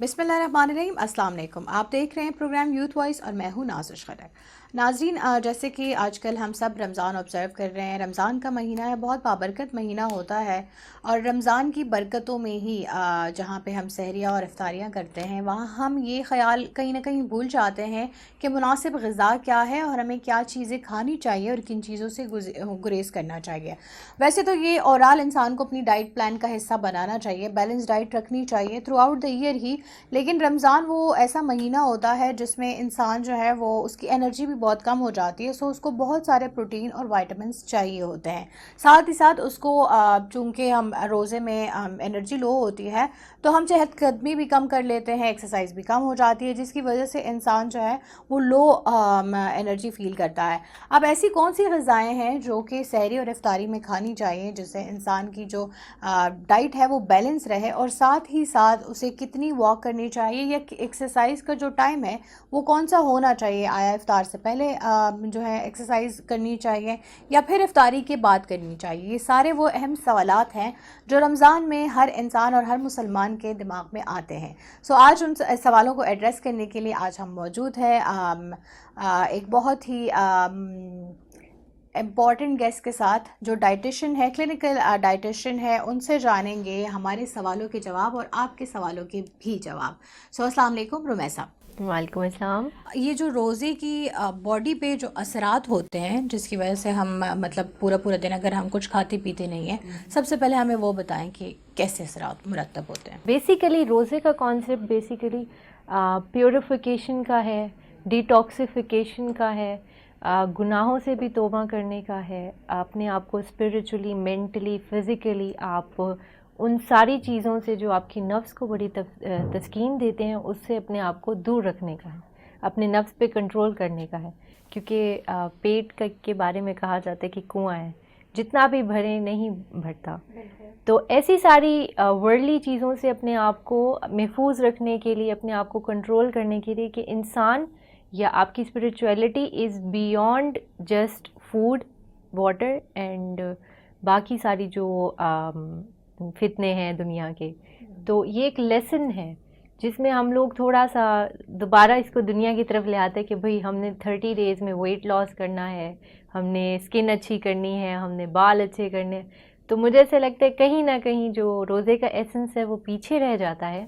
बिस्मिल्लाहिर्रहमानिर्रहीम, अस्सलाम वालेकुम। आप देख रहे हैं प्रोग्राम यूथ वॉइस और मैं हूं नाज़िश खटर। नाज़रीन, जैसे कि आजकल हम सब रमज़ान ऑब्ज़र्व कर रहे हैं। रमज़ान का महीना है, बहुत बाबरकत महीना होता है और रमज़ान की बरकतों में ही जहाँ पे हम सहरियाँ और इफ्तारियाँ करते हैं वहाँ हम ये ख़्याल कहीं ना कहीं भूल जाते हैं कि मुनासिब ग़िज़ा क्या है और हमें क्या चीज़ें खानी चाहिए और किन चीज़ों से गुरेज़ करना चाहिए। वैसे तो ये ओवरऑल इंसान को अपनी डाइट प्लान का हिस्सा बनाना चाहिए, बैलेंस डाइट रखनी चाहिए थ्रू आउट द ईयर ही। लेकिन रमज़ान वो ऐसा महीना होता है जिसमें इंसान जो है वो उसकी एनर्जी भी बहुत कम हो जाती है, सो उसको बहुत सारे प्रोटीन और विटामिन्स चाहिए होते हैं। साथ ही साथ उसको चूँकि हम रोज़े में एनर्जी लो होती है तो हम चहलकदमी भी कम कर लेते हैं, एक्सरसाइज भी कम हो जाती है, जिसकी वजह से इंसान जो है वो लो एनर्जी फील करता है। अब ऐसी कौन सी ग़िज़ाएँ हैं जो कि सहरी और इफ्तारी में खानी चाहिए जिससे इंसान की जो डाइट है वो बैलेंस रहे और साथ ही साथ उसे कितनी वॉक करनी चाहिए या एक्सरसाइज का जो टाइम है वो कौन सा होना चाहिए? आया इफ्तार से पहले जो है एक्सरसाइज करनी चाहिए या फिर इफ्तारी के बाद करनी चाहिए? ये सारे वो अहम सवालात हैं जो रमज़ान में हर इंसान और हर मुसलमान के दिमाग में आते हैं। सो आज उन सवालों को एड्रेस करने के लिए आज हम मौजूद हैं एक बहुत ही इम्पॉर्टेंट गेस्ट के साथ जो डाइटिशियन है, क्लिनिकल डाइटिशियन है। उनसे जानेंगे हमारे सवालों के जवाब और आपके सवालों के भी जवाब। सो अस्सलाम वालेकुम रुमैसा। वालेकुम अस्सलाम। ये जो रोज़े की बॉडी पे जो असरात होते हैं जिसकी वजह से हम मतलब पूरा पूरा दिन अगर हम कुछ खाते पीते नहीं हैं, सबसे पहले हमें वो बताएं कि कैसे असरात मुरतब होते हैं। बेसिकली रोज़े का कॉन्सेप्ट बेसिकली प्योरिफिकेशन का है, डिटॉक्सिफिकेशन का है, गुनाहों से भी तौबा करने का है, अपने आप को स्पिरिचुअली, मेंटली, फिज़िकली आप उन सारी चीज़ों से जो आपकी नफ्स को बड़ी तस्कीन देते हैं उससे अपने आप को दूर रखने का है, अपने नफ्स पे कंट्रोल करने का है। क्योंकि पेट के बारे में कहा जाता है कि कुआं है, जितना भी भरे नहीं भरता। तो ऐसी सारी वर्ल्डली चीज़ों से अपने आप को महफूज रखने के लिए, अपने आप को कंट्रोल करने के लिए कि इंसान या आपकी spirituality is beyond just food, water and बाकी सारी जो फितने हैं दुनिया के। तो ये एक लेसन है जिसमें हम लोग थोड़ा सा दोबारा इसको दुनिया की तरफ ले आते हैं कि भाई हमने 30 डेज़ में वेट लॉस करना है, हमने स्किन अच्छी करनी है, हमने बाल अच्छे करने हैं। तो मुझे ऐसा लगता है कहीं ना कहीं जो रोज़े का एसेंस है वो पीछे रह जाता है।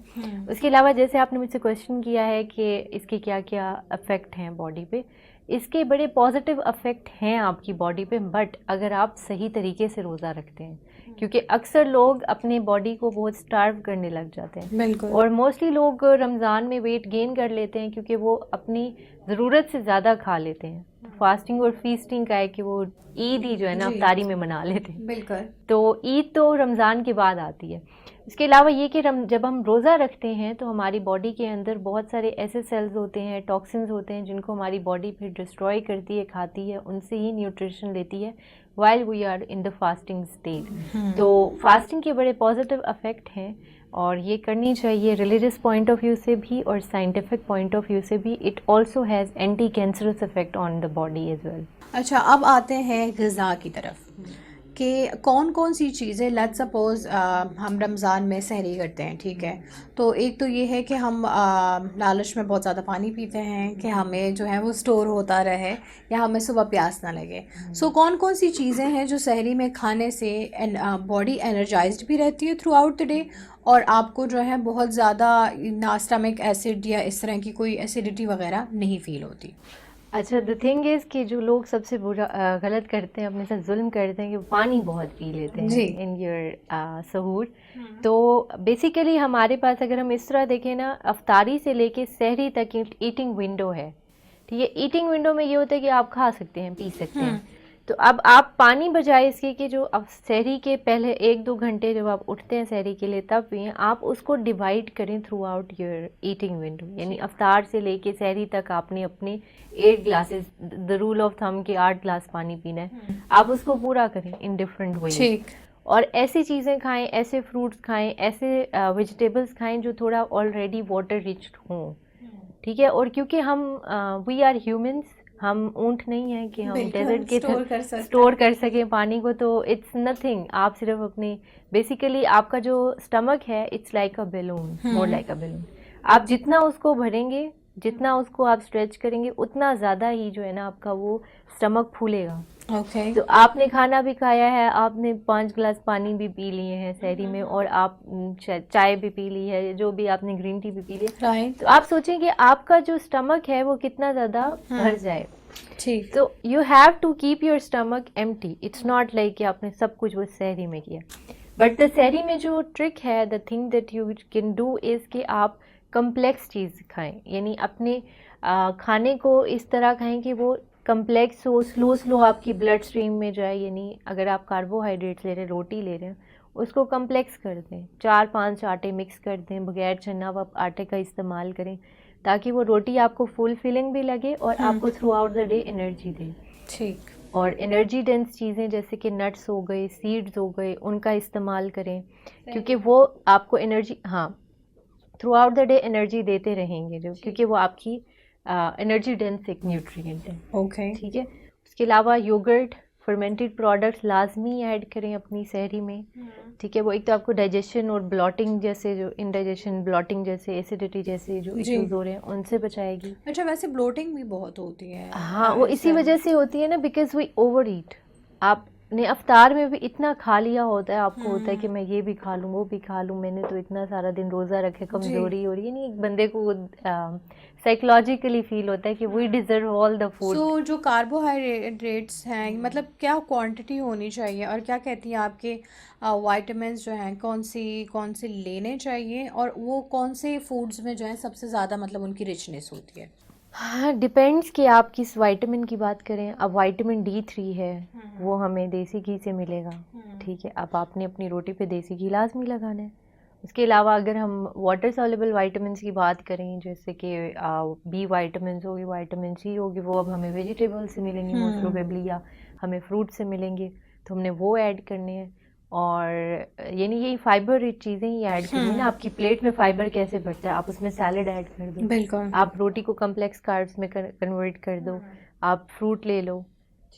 उसके अलावा जैसे आपने मुझसे क्वेश्चन किया है कि इसके क्या क्या अफेक्ट हैं बॉडी पे, इसके बड़े पॉजिटिव अफेक्ट हैं आपकी बॉडी पे, बट अगर आप सही तरीके से रोज़ा रखते हैं। क्योंकि अक्सर लोग अपने बॉडी को बहुत स्टार्व करने लग जाते हैं। बिल्कुल। और मोस्टली लोग रमज़ान में वेट गेन कर लेते हैं क्योंकि वो अपनी ज़रूरत से ज़्यादा खा लेते हैं। फास्टिंग और फीस्टिंग का है कि वो ईद ही जो है ना अफ्तारी में मना लेते हैं। बिल्कुल। तो ईद तो रमज़ान के बाद आती है। इसके अलावा ये कि जब हम रोज़ा रखते हैं तो हमारी बॉडी के अंदर बहुत सारे ऐसे सेल्स होते हैं, टॉक्सिन्स होते हैं जिनको हमारी बॉडी फिर डिस्ट्रॉय करती है, खाती है, उनसे ही न्यूट्रिशन लेती है while we are in the fasting state. तो फास्टिंग के बड़े पॉजिटिव अफेक्ट हैं और ये करनी चाहिए रिलीजियस पॉइंट ऑफ व्यू से भी और साइंटिफिक पॉइंट ऑफ व्यू से भी। It also has anti cancerous effect on the body as well. अच्छा, अब आते हैं ग़िज़ा की तरफ कि कौन कौन सी चीज़ें, लेट्स सपोज़ हम रमज़ान में सहरी करते हैं, ठीक है, तो एक तो ये है कि हम लालच में बहुत ज़्यादा पानी पीते हैं कि हमें जो है वो स्टोर होता रहे या हमें सुबह प्यास ना लगे। सो कौन कौन सी चीज़ें हैं जो सहरी में खाने से बॉडी एनर्जाइज्ड भी रहती है थ्रू आउट द डे और आपको जो है बहुत ज़्यादा ना स्टमक एसिड या इस तरह की कोई एसिडिटी वगैरह नहीं फ़ील होती? अच्छा, द थिंग इज़ कि जो लोग सबसे बुरा गलत करते हैं, अपने साथ जुल्म करते हैं कि वो पानी बहुत पी लेते हैं इन योर सहूर। तो बेसिकली हमारे पास अगर हम इस तरह देखें ना, अफ्तारी से लेके सहरी तक ईटिंग विंडो है, ठीक है। ईटिंग विंडो में ये होता है कि आप खा सकते हैं, पी सकते हैं। तो अब आप पानी बजाय इसके कि जो अब सहरी के पहले 1-2 घंटे जब आप उठते हैं सहरी के लिए तब पिए, आप उसको डिवाइड करें through out your eating window. यानी अफ्तार से लेके सहरी तक आपने अपने 8 glasses, the rule of thumb के 8 ग्लास पानी पीना है, आप उसको पूरा करें इन डिफरेंट वेज। और ऐसी चीज़ें खाएं, ऐसे फ्रूट्स खाएं, ऐसे वेजिटेबल्स खाएं जो थोड़ा ऑलरेडी वाटर रिच हों, ठीक है। और क्योंकि हम वी आर ह्यूमंस, हम ऊंट नहीं हैं कि हम डेजर्ट के स्टोर कर सकें पानी को। तो इट्स नथिंग, आप सिर्फ अपनी बेसिकली आपका जो स्टमक है it's like a balloon, more like a balloon. आप जितना उसको भरेंगे, जितना उसको आप स्ट्रेच करेंगे, उतना ज़्यादा ही जो है ना आपका वो स्टमक फूलेगा। ओके। तो आपने खाना भी खाया है, आपने 5 गिलास पानी भी पी लिए हैं सहरी में, और आप चाय भी पी ली है, जो भी आपने ग्रीन टी भी पी ली है, राइट। तो आप सोचें कि आपका जो स्टमक है वो कितना ज़्यादा भर जाए। ठीक। तो you have to keep your stomach empty. It's not like कि आपने सब कुछ वो सहरी में किया। बट द सहरी में जो ट्रिक है, the thing that you can do is कि आप कम्प्लेक्स चीज़ खाएं, यानी अपने खाने को इस तरह खाएं कि वो कम्प्लेक्स हो, स्लो स्लो आपकी ब्लड स्ट्रीम में जाए। यानी अगर आप कार्बोहाइड्रेट्स ले रहे हैं, रोटी ले रहे हैं, उसको कम्प्लेक्स कर दें, 4-5 आटे मिक्स कर दें, बगैर चना व आटे का इस्तेमाल करें, ताकि वो रोटी आपको फुल फिलिंग भी लगे और आपको throughout the day energy दे। ठीक। और एनर्जी डेंस चीज़ें जैसे कि नट्स हो गए, सीड्स हो गए, उनका इस्तेमाल करें, क्योंकि वो आपको एनर्जी, हाँ, through out the day energy देते रहेंगे, जो क्योंकि वो आपकी एनर्जी डेंस एक न्यूट्रिएंट है। ओके। ठीक है। उसके अलावा योगर्ट, फर्मेंटेड प्रोडक्ट्स लाजमी ऐड करें अपनी सहरी में। ठीक है। वो एक तो आपको डाइजेशन और ब्लॉटिंग जैसे, जो इंडाइजेशन, ब्लॉटिंग जैसे, एसिडिटी जैसे जो जी। इश्यूज हो रहे हैं, उनसे बचाएगी। अच्छा, वैसे ब्लोटिंग भी बहुत होती है। हाँ, वो इसी वजह से होती है ना, बिकॉज वी ओवर ईट। आपने अफ्तार में भी इतना खा लिया होता है, आपको होता है कि मैं ये भी खा लूँ, वो भी खा लूँ, मैंने तो इतना सारा दिन रोज़ा रखे, कमज़ोरी हो रही है। नहीं, एक बंदे को साइकोलॉजिकली फील होता है कि we deserve all the food. So जो कार्बोहाइड्रेट्स हैं, मतलब क्या क्वांटिटी होनी चाहिए, और क्या कहती हैं आपके वाइटामिन्स जो हैं कौन सी लेने चाहिए, और वो कौन से फूड्स में जो है सबसे ज़्यादा मतलब उनकी रिचनेस होती है? हाँ, डिपेंड्स कि आप किस विटामिन की बात करें। अब विटामिन D3 है, वो हमें देसी घी से मिलेगा। ठीक है। अब आपने अपनी रोटी पे देसी घी लाजमी लगाना है। उसके अलावा अगर हम वाटर सॉल्युबल विटामिन्स की बात करें, जैसे कि बी विटामिन्स होगी, विटामिन C होगी, वो अब हमें वेजिटेबल से मिलेंगे मोस्ट प्रोबेबली, या हमें फ्रूट से मिलेंगे, तो हमने वो ऐड करने हैं। और यानी यही फाइबर रिच चीज़ें ही ऐड करनी ना। आपकी प्लेट में फाइबर कैसे बढ़ता है, आप उसमें सैलड ऐड कर दो, बिल्कुल। आप रोटी को कम्प्लेक्स कार्ब्स में कन्वर्ट कर दो, आप फ्रूट ले लो।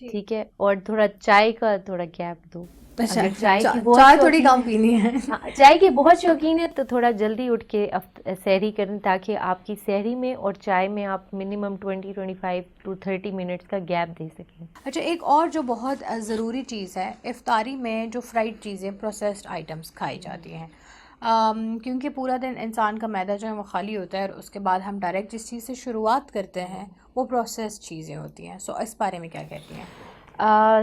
ठीक है। और थोड़ा चाय का थोड़ा गैप दो। अच्छा, अगर चाय की बहुत चाय थोड़ी शौकीन कम है, पीनी है। हाँ, चाय की बहुत शौकीन है, तो थोड़ा जल्दी उठ के सहरी करें, ताकि आपकी सहरी में और चाय में आप मिनिमम 25 to 30 मिनट्स का गैप दे सकें। अच्छा, एक और जो बहुत ज़रूरी चीज़ है इफ्तारी में, जो फ्राइड चीज़ें, प्रोसेस्ड आइटम्स खाई जाती हैं, क्योंकि पूरा दिन इंसान का मैदा जो है वो खाली होता है, और उसके बाद हम डायरेक्ट जिस चीज़ से शुरुआत करते हैं वो प्रोसेस्ड चीज़ें होती हैं। सो इस बारे में क्या कहती हैं?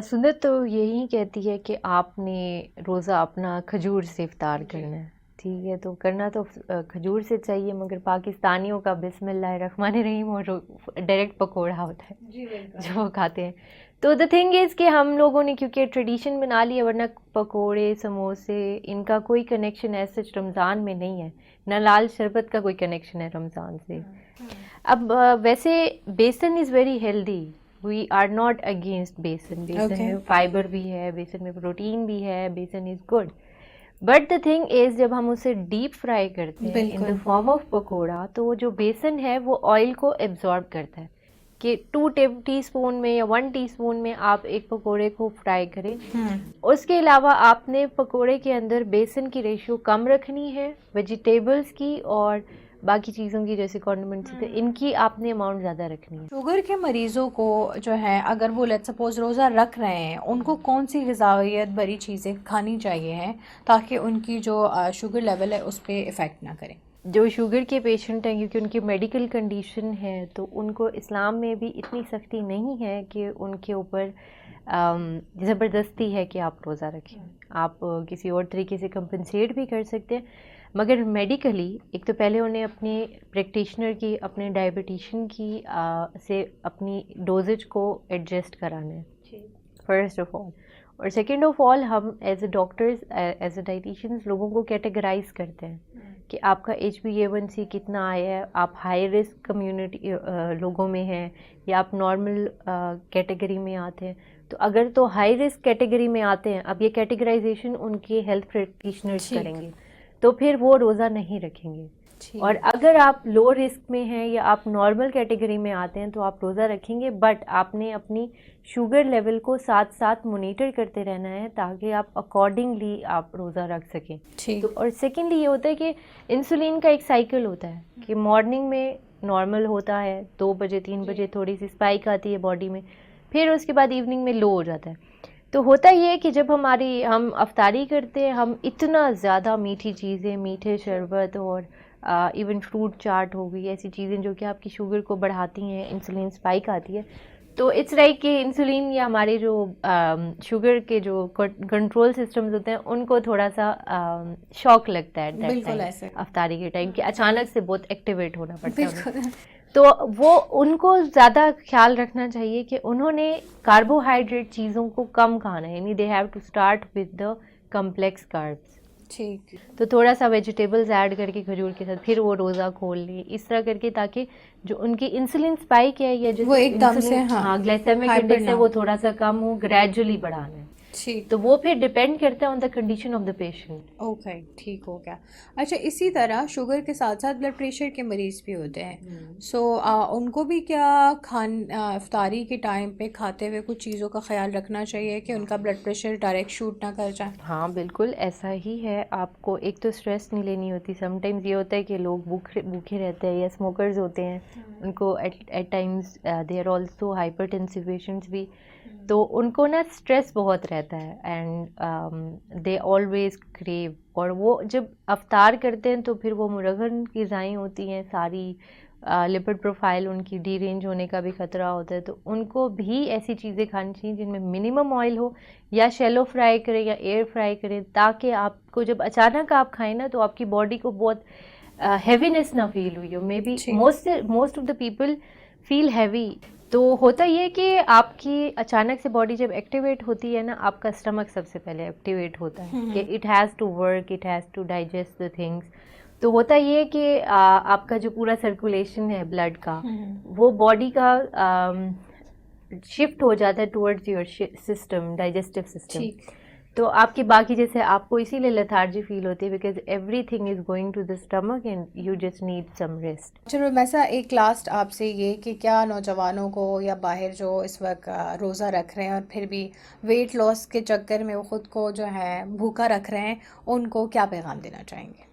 सुन्नत तो यही कहती है कि आपने रोज़ा अपना खजूर से इफ्तार करना है। ठीक है। तो करना तो खजूर से चाहिए, मगर पाकिस्तानियों का बिस्मिल्लाहिर्रहमानिर्रहीम और डायरेक्ट पकोड़ा होता है जो वो खाते हैं। तो द थिंग इज़ कि हम लोगों ने क्योंकि ट्रेडिशन बना ली है, वरना पकोड़े, समोसे, इनका कोई कनेक्शन ऐसे रमज़ान में नहीं है, ना लाल शरबत का कोई कनेक्शन है रमज़ान से। अब वैसे besan is very healthy, we are not against besan. बेसन में फाइबर भी है, बेसन में प्रोटीन भी है, बेसन is good. But the thing is, जब हम उसे डीप फ्राई करते हैं in the form of pakora, तो वो जो बेसन है वो ऑयल को एब्जॉर्ब करता है, कि 2 टीस्पून में या 1 टीस्पून में आप एक पकोड़े को फ्राई करें। उसके अलावा आपने पकोड़े के अंदर बेसन की रेशियो कम रखनी है, वेजिटेबल्स की और बाकी चीज़ों की, जैसे कॉन्डिमेंट्स थे, इनकी आपने अमाउंट ज़्यादा रखनी है। शुगर के मरीज़ों को जो है, अगर वो लेट्स सपोज रोज़ा रख रहे हैं, उनको कौन सी ग़िज़ाइयत भरी चीज़ें खानी चाहिए हैं, ताकि उनकी जो शुगर लेवल है उस पर इफ़ेक्ट ना करें? जो शुगर के पेशेंट हैं, क्योंकि उनकी मेडिकल कंडीशन है, तो उनको इस्लाम में भी इतनी सख्ती नहीं है कि उनके ऊपर ज़बरदस्ती है कि आप रोज़ा रखें। आप किसी और तरीके से कंपनसेट भी कर सकते हैं, मगर मेडिकली एक तो पहले उन्हें अपने प्रैक्टिशनर की, अपने डायबिटिशियन की से अपनी डोजेज को एडजस्ट कराना है फर्स्ट ऑफ ऑल। और सेकेंड ऑफ ऑल, हम as a doctors, as a dieticians लोगों को कैटेगराइज करते हैं कि आपका HbA1c कितना आया है, आप हाई रिस्क कम्युनिटी लोगों में हैं या आप नॉर्मल कैटेगरी में आते हैं। तो अगर तो हाई रिस्क कैटेगरी में आते हैं, अब ये कैटेगराइजेशन उनके हेल्थ प्रैक्टिशनर्स करेंगे। तो फिर वो रोज़ा नहीं रखेंगे। ठीक। और अगर आप लो रिस्क में हैं या आप नॉर्मल कैटेगरी में आते हैं तो आप रोज़ा रखेंगे, बट आपने अपनी शुगर लेवल को साथ साथ मॉनिटर करते रहना है ताकि आप अकॉर्डिंगली आप रोज़ा रख सकें। ठीक। तो और सेकेंडली ये होता है कि इंसुलिन का एक साइकिल होता है कि मॉर्निंग में नॉर्मल होता है, 2 बजे 3 बजे थोड़ी सी स्पाइक आती है बॉडी में, फिर उसके बाद इवनिंग में लो हो जाता है। तो होता ये है कि जब हम अफ्तारी करते हैं, हम इतना ज़्यादा मीठी चीज़ें, मीठे शरबत और इवन फ्रूट चाट हो गई, ऐसी चीज़ें जो कि आपकी शुगर को बढ़ाती हैं, इंसुलिन स्पाइक आती है, तो इट्स लाइक कि इंसुलिन या हमारे जो शुगर के जो कंट्रोल सिस्टम्स होते हैं उनको थोड़ा सा शॉक लगता है बिल्कुल ऐसे अफ्तारी के टाइम कि अचानक से बहुत एक्टिवेट होना पड़ता है उन्हें। बिल्कुल। तो वो उनको ज़्यादा ख्याल रखना चाहिए कि उन्होंने कार्बोहाइड्रेट चीज़ों को कम खाना है, यानी they have to start with the complex carbs. ठीक। तो थोड़ा सा वेजिटेबल्स ऐड करके खजूर के साथ फिर वो रोज़ा खोल ले, इस तरह करके, ताकि जो उनकी इंसुलिन स्पाइक है या जो वो एकदम से हाँ ग्लाइसेमिक हाइपर इंडेक्स है ना वो थोड़ा सा कम हो, ग्रेजुअली बढ़ाना है। ठीक। तो वो फिर डिपेंड करता है on the condition of the patient. Okay, ठीक हो गया। अच्छा, इसी तरह शुगर के साथ साथ ब्लड प्रेशर के मरीज़ भी होते हैं, सो उनको भी क्या इफ्तारी के टाइम पे खाते हुए कुछ चीज़ों का ख्याल रखना चाहिए कि उनका ब्लड प्रेशर डायरेक्ट शूट ना कर जाए? हाँ बिल्कुल ऐसा ही है। आपको एक तो स्ट्रेस नहीं लेनी होती। समटाइम्स ये होता है कि लोग भूखे रहते हैं या स्मोकर्स होते हैं, उनको at times they are also hypertensive patients भी, तो उनको ना स्ट्रेस बहुत रहता है एंड दे ऑलवेज क्रेव, और वो जब अफ्तार करते हैं तो फिर वो मुरगन ग़िज़ाएँ होती हैं सारी, लिपिड प्रोफाइल उनकी डीरेंज होने का भी ख़तरा होता है। तो उनको भी ऐसी चीज़ें खानी चाहिए जिनमें मिनिमम ऑयल हो, या शैलो फ्राई करें या एयर फ्राई करें, ताकि आपको जब अचानक आप खाएं ना तो आपकी बॉडी को बहुत हैवीनेस ना फील हुई हो। May be most of the people feel heavy. तो होता ये कि आपकी अचानक से बॉडी जब एक्टिवेट होती है ना, आपका स्टमक सबसे पहले एक्टिवेट होता है कि it has to work, it has to digest the things. तो होता ये कि आपका जो पूरा सर्कुलेशन है ब्लड का, वो बॉडी का शिफ्ट हो जाता है towards your system, digestive system. तो आपकी बाकी जैसे आपको इसीलिए लेथार्जी फील होती है, because everything is going to the stomach and you just need some rest. चलो वैसा एक लास्ट आपसे ये कि क्या नौजवानों को या बाहर जो इस वक्त रोज़ा रख रहे हैं और फिर भी वेट लॉस के चक्कर में वो ख़ुद को जो है भूखा रख रहे हैं, उनको क्या पैगाम देना चाहेंगे?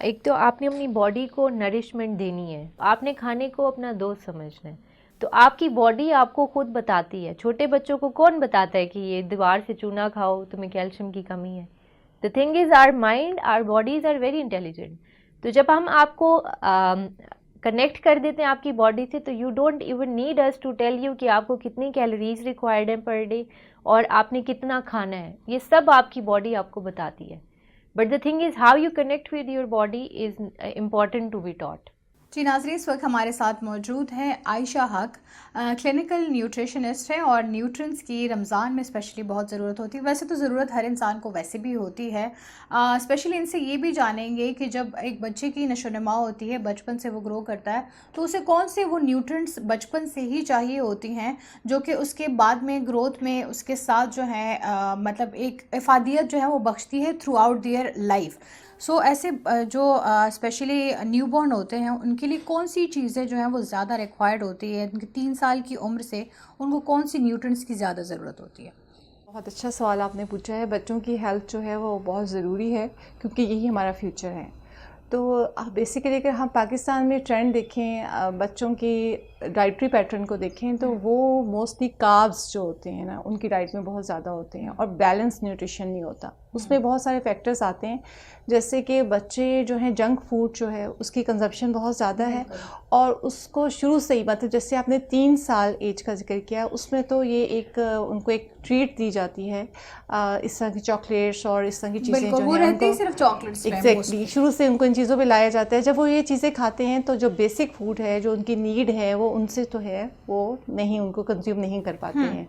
एक तो आपने अपनी बॉडी को नरिशमेंट देनी है, आपने खाने को अपना दोस्त समझना है। तो आपकी बॉडी आपको खुद बताती है। छोटे बच्चों को कौन बताता है कि ये दीवार से चूना खाओ, तुम्हें कैल्शियम की कमी है? The thing is our mind, our bodies are very intelligent. तो जब हम आपको कनेक्ट कर देते हैं आपकी बॉडी से, तो you don't even need us to tell you कि आपको कितनी कैलोरीज रिक्वायर्ड है पर डे और आपने कितना खाना है। ये सब आपकी बॉडी आपको बताती है। But the thing is how you connect with your body is important to be taught. जी नाज़रीन, इस वक्त हमारे साथ मौजूद हैं आयशा हक, क्लिनिकल न्यूट्रिशनिस्ट है, और न्यूट्रिएंट्स की रमज़ान में स्पेशली बहुत ज़रूरत होती है। वैसे तो ज़रूरत हर इंसान को वैसे भी होती है, स्पेशली इनसे ये भी जानेंगे कि जब एक बच्चे की नशोनुमा होती है, बचपन से वो ग्रो करता है, तो उसे कौन से वो न्यूट्रिएंट्स बचपन से ही चाहिए होती हैं जो कि उसके बाद में ग्रोथ में उसके साथ जो है मतलब एक इफ़ादियत जो है वो बख्शती है थ्रू आउट देयर लाइफ। सो ऐसे जो स्पेशली न्यूबॉर्न होते हैं उनके लिए कौन सी चीज़ें जो हैं वो ज़्यादा रिक्वायर्ड होती है? उनकी 3 साल की उम्र से उनको कौन सी न्यूट्रिएंट्स की ज़्यादा ज़रूरत होती है? बहुत अच्छा सवाल आपने पूछा है। बच्चों की हेल्थ जो है वो बहुत ज़रूरी है क्योंकि यही हमारा फ्यूचर है। तो बेसिकली अगर हम पाकिस्तान में ट्रेंड देखें, बच्चों की डाइटरी पैटर्न को देखें, तो वो मोस्टली कार्ब्स जो होते हैं ना उनकी डाइट में बहुत ज़्यादा होते हैं और बैलेंस न्यूट्रिशन नहीं होता। उसमें बहुत सारे फैक्टर्स आते हैं, जैसे कि बच्चे जो हैं जंक फूड जो है उसकी कंजप्शन बहुत ज़्यादा है, और उसको शुरू से ही मतलब जैसे आपने 3 साल एज का जिक्र किया, उसमें तो ये एक उनको एक ट्रीट दी जाती है, इस तरह की चॉकलेट्स और इस तरह की चीज़ें जो वो हैं रहती सिर्फ चॉकलेट्स। एग्जैक्टली शुरू से उनको इन चीज़ों पे लाया जाता है। जब वो ये चीज़ें खाते हैं तो जो बेसिक फूड है, जो उनकी नीड है, वो उनसे तो है वो नहीं उनको कंज्यूम नहीं कर पाते हैं।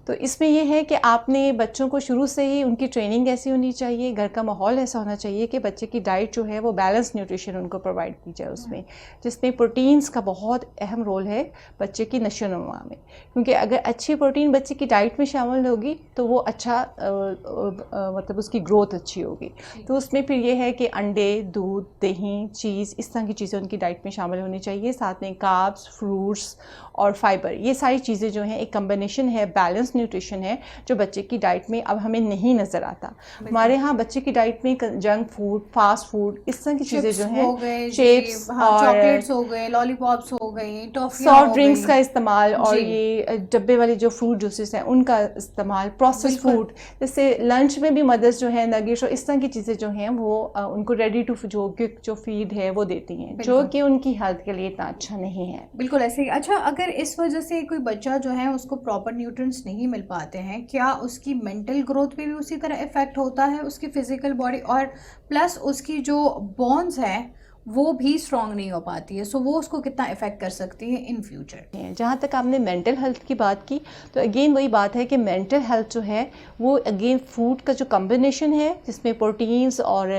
तो इसमें ये है कि आपने बच्चों को शुरू से ही उनकी ट्रेनिंग ऐसी होनी चाहिए, घर का माहौल ऐसा होना चाहिए कि बच्चे की डाइट जो है वो बैलेंस न्यूट्रिशन उनको प्रोवाइड की जाए उसमें, जिसमें प्रोटीन्स का बहुत अहम रोल है बच्चे की नशोनुमा में, क्योंकि अगर अच्छी प्रोटीन बच्चे की डाइट में शामिल होगी तो वो अच्छा मतलब उसकी ग्रोथ अच्छी होगी। तो उसमें फिर ये है कि अंडे, दूध, दही, चीज़, इस तरह की चीज़ें उनकी डाइट में शामिल होनी चाहिए। साथ में कार्ब्स, फ्रूट्स और फाइबर, ये सारी चीज़ें जो हैं एक कम्बिनेशन है, बैलेंस न्यूट्रिशन है, जो बच्चे की डाइट में अब हमें नहीं नज़र आता। हमारे यहाँ बच्चे की डाइट में जंक फूड, फास्ट फूड, इस तरह की चीज़ें जो हैं, चिप्स और चॉकलेट्स हो गए, लॉलीपॉप्स हो गई, टॉफियाँ सॉफ्ट हो ड्रिंक्स गई। का इस्तेमाल और ये डब्बे वाले जो फ्रूट जूसेस हैं उनका इस्तेमाल, प्रोसेस फूड, जैसे लंच में भी मदर्स जो है नगेट्स और इस तरह की चीज़ें जो हैं वो उनको रेडी टू जो फीड है वो देती हैं, जो कि उनकी हेल्थ के लिए इतना अच्छा नहीं है। बिल्कुल ऐसे ही। अच्छा, अगर इस वजह से कोई बच्चा जो है उसको प्रॉपर न्यूट्रिएंट्स नहीं मिल पाते हैं, क्या उसकी मेंटल ग्रोथ पे भी उसी तरह इफेक्ट होता है, उसकी फिजिकल बॉडी, और प्लस उसकी जो बोन्स है वो भी स्ट्रांग नहीं हो पाती है, सो वो उसको कितना इफेक्ट कर सकती है इन फ्यूचर? जहाँ तक आपने मेंटल हेल्थ की बात की तो अगेन वही बात है कि मेंटल हेल्थ जो है वो अगेन फूड का जो कम्बिनेशन है जिसमें प्रोटीन्स और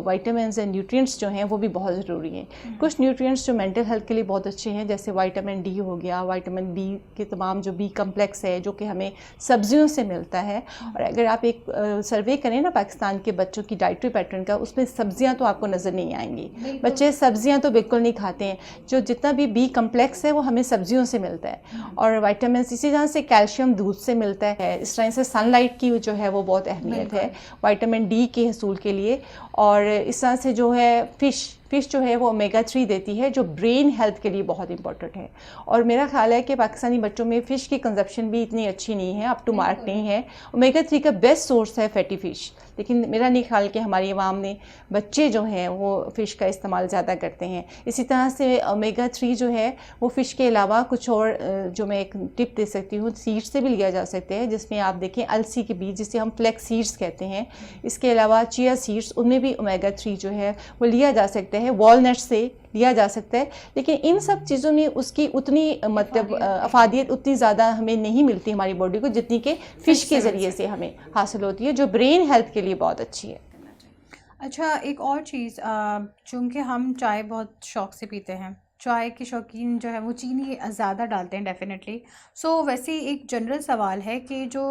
विटामिन्स एंड न्यूट्रिएंट्स जो हैं वो भी बहुत ज़रूरी हैं। कुछ न्यूट्रिएंट्स जो मेंटल हेल्थ के लिए बहुत अच्छे हैं, जैसे विटामिन डी हो गया, विटामिन बी के तमाम जो बी कम्प्लेक्स है जो कि हमें सब्जियों से मिलता है। और अगर आप एक सर्वे करें ना पाकिस्तान के बच्चों की डाइटरी पैटर्न का, उसमें सब्जियाँ तो आपको नज़र नहीं आएंगी, बच्चे सब्जियां तो बिल्कुल नहीं खाते हैं। जो जितना भी बी कम्प्लेक्स है वो हमें सब्जियों से मिलता है, और विटामिन इसी तरह से कैल्शियम दूध से मिलता है। इस तरह से सनलाइट की जो है वो बहुत अहमियत है विटामिन डी के हसूल के लिए। और इस तरह से जो है फ़िश जो है वो ओमेगा 3 देती है, जो ब्रेन हेल्थ के लिए बहुत इंपॉर्टेंट है। और मेरा ख्याल है कि पाकिस्तानी बच्चों में फ़िश की कंजप्शन भी इतनी अच्छी नहीं है, अप टू मार्क नहीं है। ओमेगा 3 का बेस्ट सोर्स है फैटी फ़िश, लेकिन मेरा नहीं ख्याल कि हमारी आवाम ने बच्चे जो हैं वो फ़िश का इस्तेमाल ज़्यादा करते हैं। इसी तरह से ओमेगा 3 जो है वो फ़िश के अलावा कुछ और जो मैं एक टिप दे सकती हूँ, सीड्स से भी लिया जा सकते हैं, जिसमें आप देखें अलसी के बीज, जिसे हम फ्लैक्स सीड्स कहते हैं। इसके अलावा चिया सीड्स, उनमें भी ओमेगा 3 जो है वो लिया जा सकता है, वॉलनट से लिया जा सकता है। लेकिन इन सब चीज़ों में उसकी उतनी मतलब अफादियत उतनी ज़्यादा हमें नहीं मिलती हमारी बॉडी को, जितनी कि फ़िश के ज़रिए से हमें हासिल होती है, जो ब्रेन हेल्थ के लिए बहुत अच्छी है। अच्छा, एक और चीज़, चूँकि हम चाय बहुत शौक़ से पीते हैं, चाय के शौकीन जो है वो चीनी ज़्यादा डालते हैं डेफिनेटली। सो वैसे ही एक जनरल सवाल है कि जो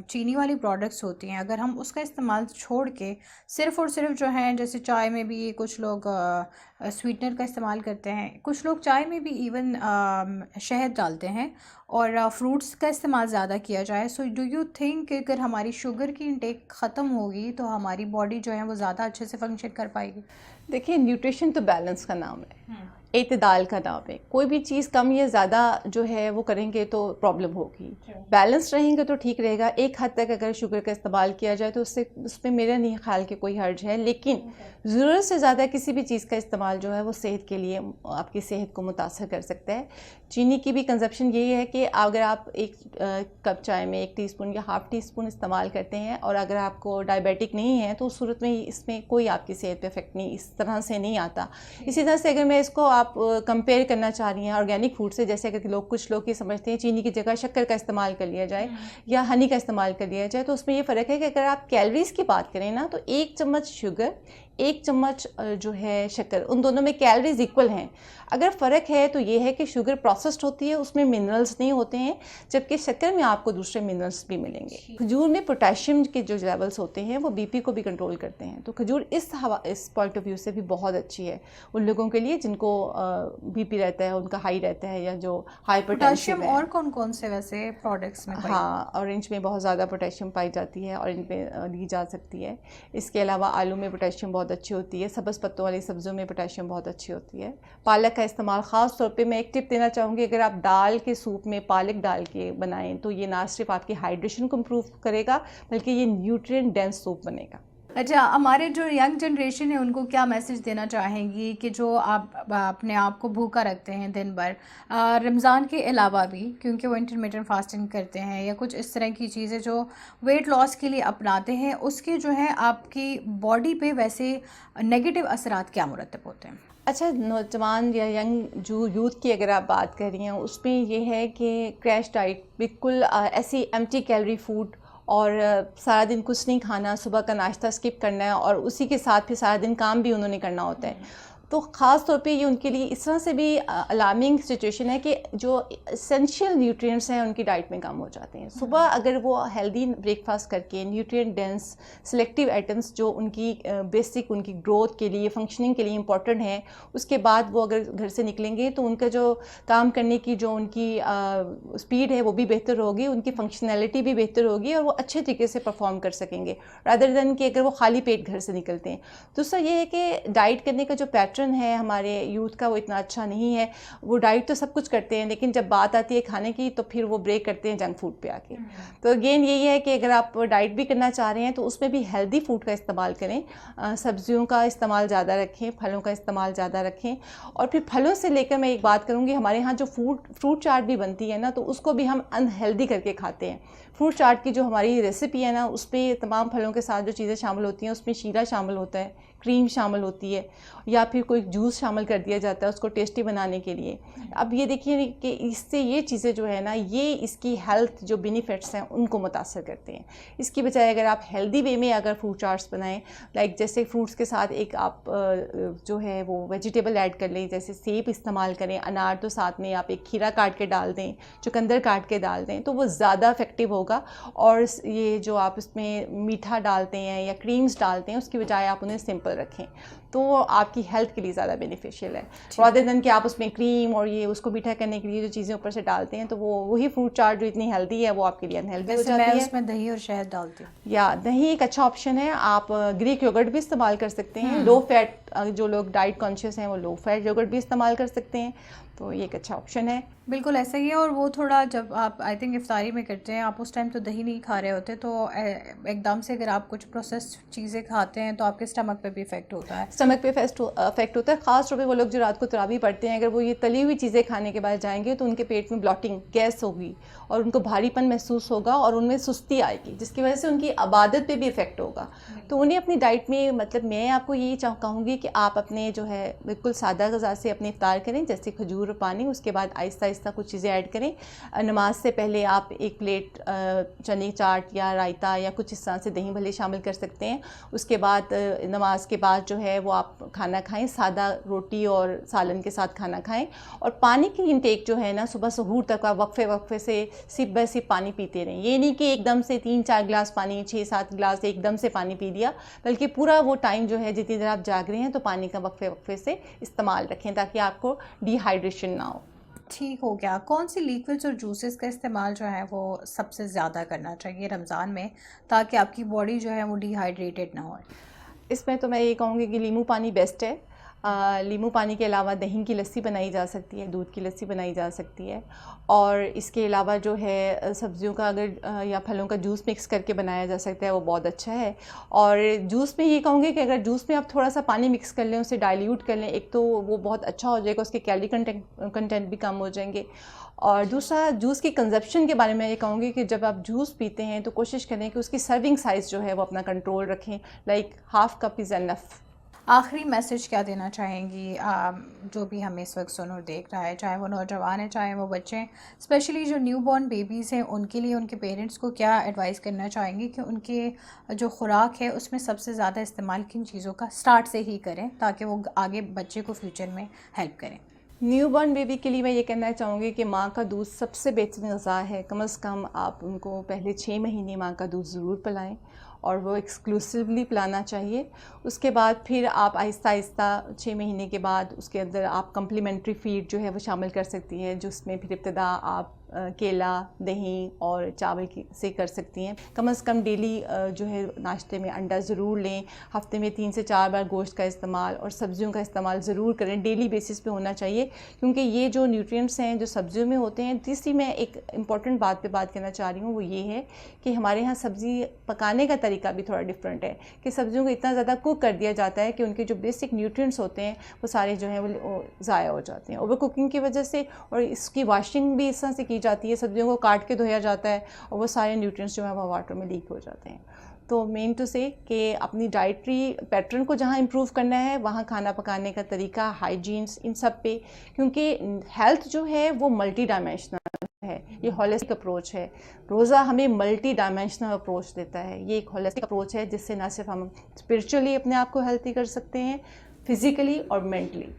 चीनी वाली प्रोडक्ट्स होती हैं, अगर हम उसका इस्तेमाल छोड़ के सिर्फ़ और सिर्फ जो है, जैसे चाय में भी कुछ लोग स्वीटनर का इस्तेमाल करते हैं, कुछ लोग चाय में भी इवन शहद डालते हैं, और फ्रूट्स का इस्तेमाल ज़्यादा किया जाए, सो डू यू थिंक कि अगर हमारी शुगर की इंटेक ख़त्म होगी तो हमारी बॉडी जो है वो ज़्यादा अच्छे से फंक्शन कर पाएगी? देखिए, न्यूट्रिशन तो बैलेंस का नाम है, एतदाल का नाम है। कोई भी चीज़ कम या ज़्यादा जो है वो करेंगे तो प्रॉब्लम होगी। बैलेंस रहेंगे तो ठीक रहेगा। एक हद तक अगर शुगर का इस्तेमाल किया जाए तो उसमें मेरा नहीं ख्याल कि कोई हर्ज है, लेकिन ज़रूरत से ज़्यादा किसी भी चीज़ का इस्तेमाल जो है वो सेहत के लिए आपकी सेहत को मुतासर कर सकता है। चीनी की भी कंजप्शन यही है कि अगर आप एक कप चाय में 1 टीस्पून या हाफ़ टी स्पून इस्तेमाल करते हैं, और अगर आपको डायबिटिक नहीं है तो उस सूरत में इसमें कोई आपकी सेहत पे इफेक्ट नहीं इस तरह से नहीं आता। इसी तरह से अगर मैं इसको आप कंपेयर करना चाह रही हैं ऑर्गेनिक फूड से, जैसे अगर कुछ लोग ये समझते हैं चीनी की जगह शक्कर का इस्तेमाल कर लिया जाए या हनी का इस्तेमाल कर लिया जाए, तो उसमें ये फ़र्क है कि अगर आप कैलोरीज़ की बात करें ना, तो 1 चम्मच शुगर, 1 चम्मच जो है शक्कर, उन दोनों में कैलोरीज इक्वल हैं। अगर फ़र्क है तो ये है कि शुगर प्रोसेस्ड होती है, उसमें मिनरल्स नहीं होते हैं, जबकि शक्कर में आपको दूसरे मिनरल्स भी मिलेंगे। खजूर में पोटेशियम के जो लेवल्स होते हैं वो बीपी को भी कंट्रोल करते हैं, तो खजूर इस पॉइंट ऑफ व्यू से भी बहुत अच्छी है उन लोगों के लिए जिनको बीपी रहता है, उनका हाई रहता है, या जो हाइपरटेंशन है। और कौन कौन से वैसे प्रोडक्ट्स में हाँ, ऑरेंज में बहुत ज़्यादा पोटेशियम पाई जाती है, ऑरेंज में ली जा सकती है। इसके अलावा आलू में पोटेशियम बहुत अच्छी होती है, सब्ज़ पत्तों वाली सब्ज़ियों में पोटेशियम बहुत अच्छी होती है। पालक का इस्तेमाल ख़ास तौर पे मैं एक टिप देना चाहूँगी, अगर आप दाल के सूप में पालक डाल के बनाएं तो ये ना सिर्फ आपकी हाइड्रेशन को इम्प्रूव करेगा, बल्कि ये न्यूट्रिएंट डेंस सूप बनेगा। अच्छा, हमारे जो यंग जनरेशन है उनको क्या मैसेज देना चाहेंगी कि जो आप अपने आप को भूखा रखते हैं दिन भर, रमज़ान के अलावा भी, क्योंकि वो इंटरमिटेंट फास्टिंग करते हैं या कुछ इस तरह की चीज़ें जो वेट लॉस के लिए अपनाते हैं, उसके जो है आपकी बॉडी पे वैसे नेगेटिव असरात क्या मुरतब होते हैं? अच्छा, नौजवान या यंग जो यूथ की अगर आप बात कर रही हैं, उसमें ये है कि क्रैश डाइट, बिल्कुल ऐसी एम्प्टी कैलोरी फूड और सारा दिन कुछ नहीं खाना, सुबह का नाश्ता स्किप करना है और उसी के साथ फिर सारा दिन काम भी उन्होंने करना होता है। तो ख़ास तौर पे ये उनके लिए इस तरह से भी अलार्मिंग सिचुएशन है कि जो एसेंशियल न्यूट्रिएंट्स हैं उनकी डाइट में कम हो जाते हैं। सुबह अगर वो हेल्दी ब्रेकफास्ट करके न्यूट्रिएंट डेंस सिलेक्टिव आइटम्स जो उनकी बेसिक उनकी ग्रोथ के लिए, फंक्शनिंग के लिए इंपॉर्टेंट हैं, उसके बाद वो अगर घर से निकलेंगे तो उनका जो काम करने की जो उनकी स्पीड है वो भी बेहतर होगी, उनकी फंक्शनैलिटी भी बेहतर होगी और वो अच्छे तरीके से परफॉर्म कर सकेंगे, रादर दैन कि अगर वो खाली पेट घर से निकलते हैं। दूसरा ये है कि डाइट करने का जो पैटर्न है हमारे यूथ का वो इतना अच्छा नहीं है। वो डाइट तो सब कुछ करते हैं, लेकिन जब बात आती है खाने की तो फिर वो ब्रेक करते हैं जंक फूड पे आके। तो अगेन यही है कि अगर आप डाइट भी करना चाह रहे हैं तो उसमें भी हेल्दी फूड का इस्तेमाल करें, सब्जियों का इस्तेमाल ज़्यादा रखें, फलों का इस्तेमाल ज़्यादा रखें। और फिर फलों से लेकर मैं एक बात करूँगी, हमारे यहाँ जो फ्रूट चाट भी बनती है ना, तो उसको भी हम अनहेल्दी करके खाते हैं। फ्रूट चाट की जो हमारी रेसिपी है ना, उस पर तमाम फलों के साथ जो चीज़ें शामिल होती हैं, उसमें शीरा शामिल होता है, क्रीम शामिल होती है, या फिर कोई जूस शामिल कर दिया जाता है उसको टेस्टी बनाने के लिए। अब ये देखिए कि इससे ये चीज़ें जो है ना, ये इसकी हेल्थ जो बेनिफिट्स हैं उनको मुतासर करते हैं। इसकी बजाय अगर आप हेल्दी वे में अगर फ्रूट चाट्स बनाएं, लाइक जैसे फ्रूट्स के साथ एक आप जो है वो वेजिटेबल ऐड कर लें, जैसे सेब इस्तेमाल करें, अनार, तो साथ में आप एक खीरा काट के डाल दें, चुकंदर काट के डाल दें, तो वो ज़्यादा इफेक्टिव होगा। और ये जो आप इसमें मीठा डालते हैं या क्रीम्स डालते हैं, उसकी बजाय आप उन्हें सिंपल रखें, तो वो आपकी हेल्थ के लिए ज़्यादा बेनिफिशियल है, रादर देन कि आप उसमें क्रीम और ये उसको मीठा करने के लिए जो चीज़ें ऊपर से डालते हैं, तो वो वही फ्रूट चाट जो इतनी हेल्दी है वो आपके लिए अनहेल्दी हो जाती है। मैं उसमें दही और शहद डालती हूँ। या दही एक अच्छा ऑप्शन है। आप ग्रीक योगर्ट भी इस्तेमाल कर सकते हैं। लो फैट, जो लोग डाइट कॉन्शियस हैं वो लो फैट योगर्ट भी इस्तेमाल कर सकते हैं, तो ये एक अच्छा ऑप्शन है। बिल्कुल ऐसा ही है। और वो थोड़ा जब आप आई थिंक इफ्तारी में करते हैं, आप उस टाइम तो दही नहीं खा रहे होते, तो एकदम से अगर आप कुछ प्रोसेस्ड चीज़ें खाते हैं तो आपके स्टमक पे भी इफेक्ट होता है। स्टमक पे इफेक्ट होता है। ख़ास तौर पे वो लोग जो रात को तरावी पढ़ते हैं, अगर वो ये तली हुई चीज़ें खाने के बाद जाएंगे तो उनके पेट में ब्लॉटिंग, गैस होगी और उनको भारीपन महसूस होगा और उनमें सुस्ती आएगी, जिसकी वजह से उनकी इबादत पे भी इफेक्ट होगा। तो उन्हें अपनी डाइट में, मतलब मैं आपको यही कहूँगी कि आप अपने जो है बिल्कुल सादा ग़िज़ा से अपने इफ्तार करें, जैसे खजूर और पानी, उसके बाद आहिस्ता आहिस्ता कुछ चीज़ें ऐड करें। नमाज से पहले आप एक प्लेट चने चाट या रायता या कुछ इस तरह से दही भल्ले शामिल कर सकते हैं। उसके बाद नमाज के बाद जो है वो आप खाना खाएं, सादा रोटी और सालन के साथ खाना खाएं। और पानी की इंटेक जो है ना, सुबह सहूर तक आप वक्फे से सिप बाय सिप पानी पीते रहें। ये नहीं कि एकदम से 3-4 गिलास पानी, 6-7 गिलास एकदम से पानी पी लिया, बल्कि पूरा वो टाइम जो है जितनी देर आप जाग रहे हैं तो पानी का वक्फे से इस्तेमाल रखें, ताकि आपको डिहाइड्रेशन ना हो। ठीक हो गया। कौन सी लिक्विड्स और जूसेस का इस्तेमाल जो है वो सबसे ज़्यादा करना चाहिए रमज़ान में, ताकि आपकी बॉडी जो है वो डिहाइड्रेटेड ना हो? इसमें तो मैं ये कहूँगी कि नींबू पानी बेस्ट है। नींबू पानी के अलावा दही की लस्सी बनाई जा सकती है, दूध की लस्सी बनाई जा सकती है। और इसके अलावा जो है सब्जियों का अगर या फलों का जूस मिक्स करके बनाया जा सकता है, वो बहुत अच्छा है। और जूस में ये कहूँगी कि अगर जूस में आप थोड़ा सा पानी मिक्स कर लें, उसे डाइल्यूट कर लें, एक तो वो बहुत अच्छा हो जाएगा, उसके कैलोरी कंटेंट भी कम हो जाएंगे। और दूसरा, जूस की कंजप्शन के बारे में ये कहूँगी कि जब आप जूस पीते हैं तो कोशिश करें कि उसकी सर्विंग साइज़ जो है वो अपना कंट्रोल रखें, like half cup is enough. आखिरी मैसेज क्या देना चाहेंगी जो भी हमें इस वक्त सुन और देख रहा है, चाहे वो नौजवान है चाहे वो बच्चे हैं, स्पेशली जो न्यू बॉर्न बेबीज़ हैं, उनके लिए उनके पेरेंट्स को क्या एडवाइस करना चाहेंगी कि उनके जो खुराक है उसमें सबसे ज़्यादा इस्तेमाल किन चीज़ों का स्टार्ट से ही करें, ताकि वो आगे बच्चे को फ्यूचर में हेल्प करें? न्यू बॉर्न बेबी के लिए मैं ये कहना चाहूँगी कि माँ का दूध सबसे बेहतरीन ग़िज़ा है। कम से कम आप उनको पहले 6 महीने माँ का दूध ज़रूर पिलाएं, और वो एक्सक्लूसिवली पिलाना चाहिए। उसके बाद फिर आप आहिस्ता आहिस्ता 6 महीने के बाद उसके अंदर आप कम्प्लीमेंट्री फ़ीड जो है वो शामिल कर सकती हैं, जिसमें फिर इब्तिदा आप केला, दही और चावल से कर सकती हैं। कम से कम डेली जो है नाश्ते में अंडा ज़रूर लें। हफ्ते में 3 से 4 बार गोश्त का इस्तेमाल और सब्जियों का इस्तेमाल ज़रूर करें, डेली बेसिस पे होना चाहिए, क्योंकि ये जो न्यूट्रिएंट्स हैं जो सब्जियों में होते हैं। तीसरी मैं एक इम्पॉर्टेंट बात पे बात करना चाह रही हूँ, वो ये है कि हमारे यहाँ सब्ज़ी पकाने का तरीका भी थोड़ा डिफरेंट है कि सब्जियों को इतना ज़्यादा कुक कर दिया जाता है कि उनके जो बेसिक न्यूट्रिएंट्स होते हैं वो सारे जो हैं वो ज़ाया हो जाते हैं ओवर कुकिंग की वजह से। और इसकी वॉशिंग भी इस तरह से की जाती है, सब्जियों को काट के धोया जाता है और वो सारे न्यूट्रिएंट्स जो है वो वाटर में लीक हो जाते हैं। तो मेन टू से कि अपनी डाइटरी पैटर्न को जहाँ इम्प्रूव करना है वहाँ खाना पकाने का तरीका, हाइजीन्स, इन सब पे, क्योंकि हेल्थ जो है वो मल्टी डायमेंशनल है, ये होलिस्टिक अप्रोच है। रोज़ा हमें मल्टी डायमेंशनल अप्रोच देता है। ये एक होलिस्टिक अप्रोच है जिससे ना सिर्फ हम स्पिरिचुअली अपने आप को हेल्थी कर सकते हैं, फिज़िकली और mentally.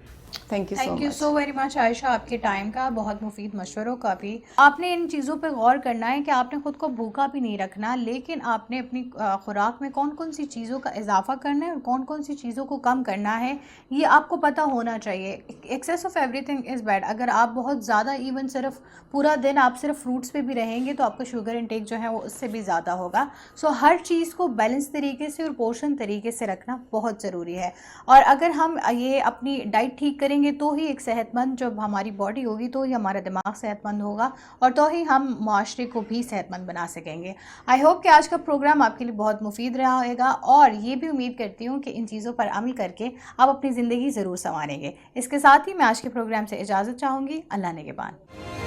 Thank you so very much Ayesha, आपके टाइम का, बहुत मुफीद मशवरों का भी। आपने इन चीज़ों पे गौर करना है कि आपने ख़ुद को भूखा भी नहीं रखना, लेकिन आपने अपनी खुराक में कौन कौन सी चीज़ों का इजाफा करना है और कौन कौन सी चीज़ों को कम करना है, ये आपको पता होना चाहिए। Excess of everything is bad. अगर आप बहुत ज़्यादा, इवन सिर्फ पूरा दिन आप सिर्फ फ्रूट्स पे भी रहेंगे तो आपका शुगर इंटेक जो है वो उससे भी ज़्यादा होगा। सो हर चीज़ को बैलेंस तरीके से और पोषण तरीके से रखना बहुत ज़रूरी है। और अगर हम ये अपनी डाइट ठीक करेंगे तो ही एक सेहतमंद जब हमारी बॉडी होगी तो ही हमारा दिमाग सेहतमंद होगा और तो ही हम माशरे को भी सेहतमंद बना सकेंगे। आई होप कि आज का प्रोग्राम आपके लिए बहुत मुफीद रहा होगा और ये भी उम्मीद करती हूँ कि इन चीज़ों पर अमल करके आप अपनी ज़िंदगी ज़रूर संवारेंगे। इसके साथ ही मैं आज के प्रोग्राम से इजाज़त चाहूँगी। अल्लाह ने के बाद।